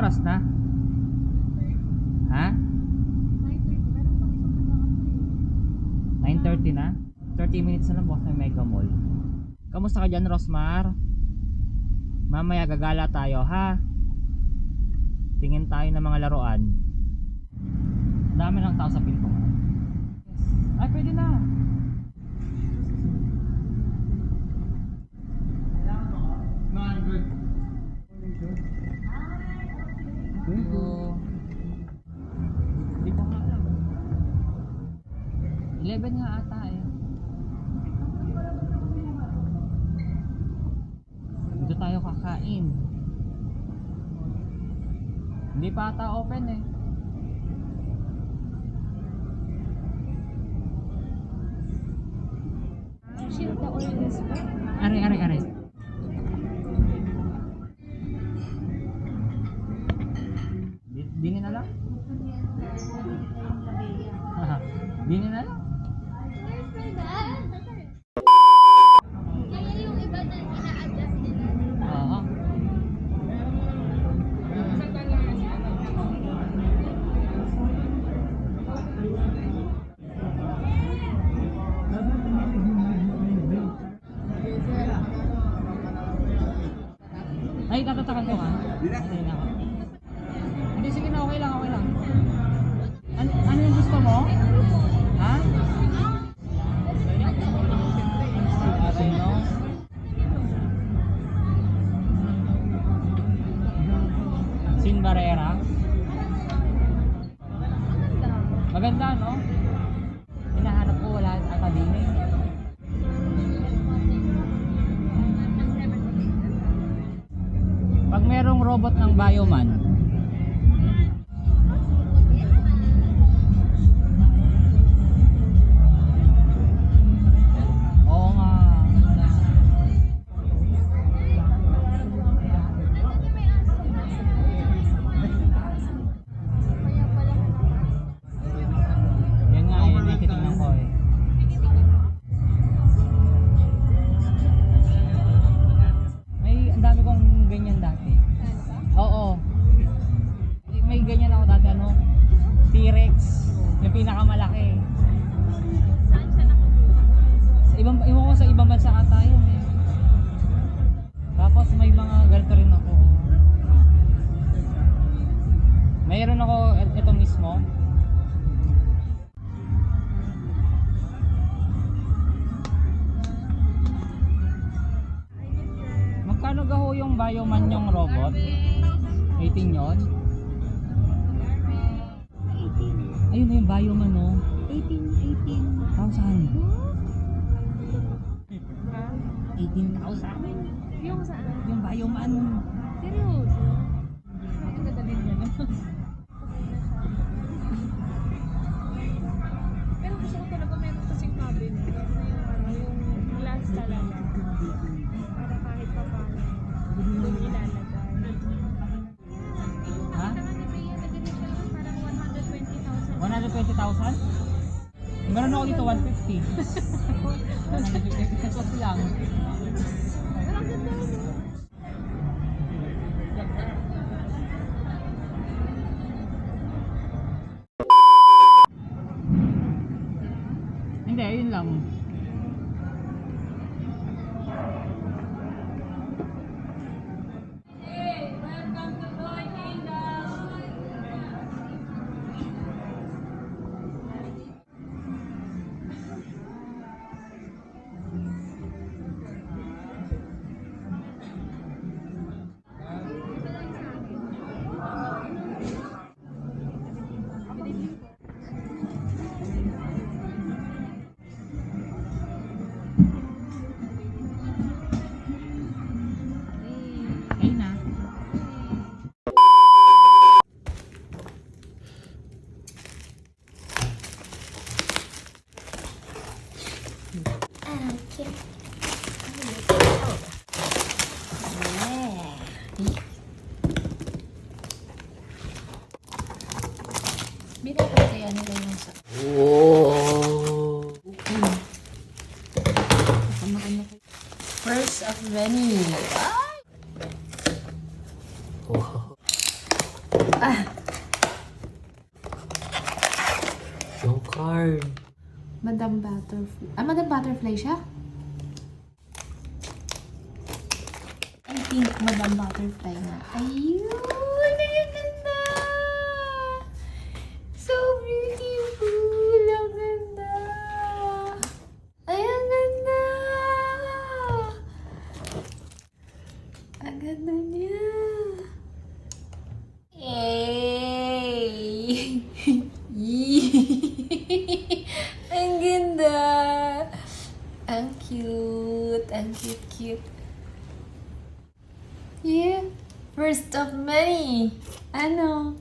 oras na? Ha? 9:30 na? 30 minutes na lang bukas ng Mega Mall. Kamusta ka dyan, Rosmar? Mamaya gagala tayo, ha? Tingin tayo ng mga laruan. Dami lang tao sa pinto. Ay, pwede na. Hindi ko nga alam. 11 nga ata eh. Dito tayo kakain. Hindi pa ata open eh. Shield the oil is what? Are. Dini na lang? Dini na lang? Kaya yung iba na ina-adjust nila. Oo. Ay, tatatakan ko ha? Ay, nako. Hindi, sige na, okay lang. Ano yung gusto mo? Ha? Ate, no? Sin Barrera? Maganda, no? Hinahanap ko, wala ata din eh. Pag merong robot ng Bioman, oo nga. Yan nga eh, hindi titignan ko eh. Ang dami kong ganyan dati. Oo. May ganyan ako dati, ano? T-Rex. Yung pinakamalaki. Saan siya nakukuha? Iwan ko sa ibang bansa ata yun eh. Tapos may mga ganito rin ako. Mayroon ako ito mismo. Magkano gaho yung Bioman yung robot? 18 yun? 18. Ayun na yung Bioman, no? 18. 1,000. 18,000. Yung saan? Yung Bioman. Seryoso? Ang dadalhin mo na. Pero gusto ko talaga meron kasing cabinet. Yung glass talaga. Para kahit pa paano. Doon ilalagay. Ha? Nakita nga ni Bea na ganito parang 120,000. 120,000? Meron ako dito 150. 150 pesos lang. Pero ang ganda no? Hindi, yun lang. Ayun na. Binili ko kaya nila yung sa... First of many. butterfly. Ah, Madam Butterfly siya? I think Madam Butterfly nga. Ayun! Ang ganda! So beautiful! Ang ganda! Ay, ang ganda! Ang ganda niya! Yay! Yee! Ang ganda! Ang cute! Ang cute-cute! Yeah! First of many! Ano?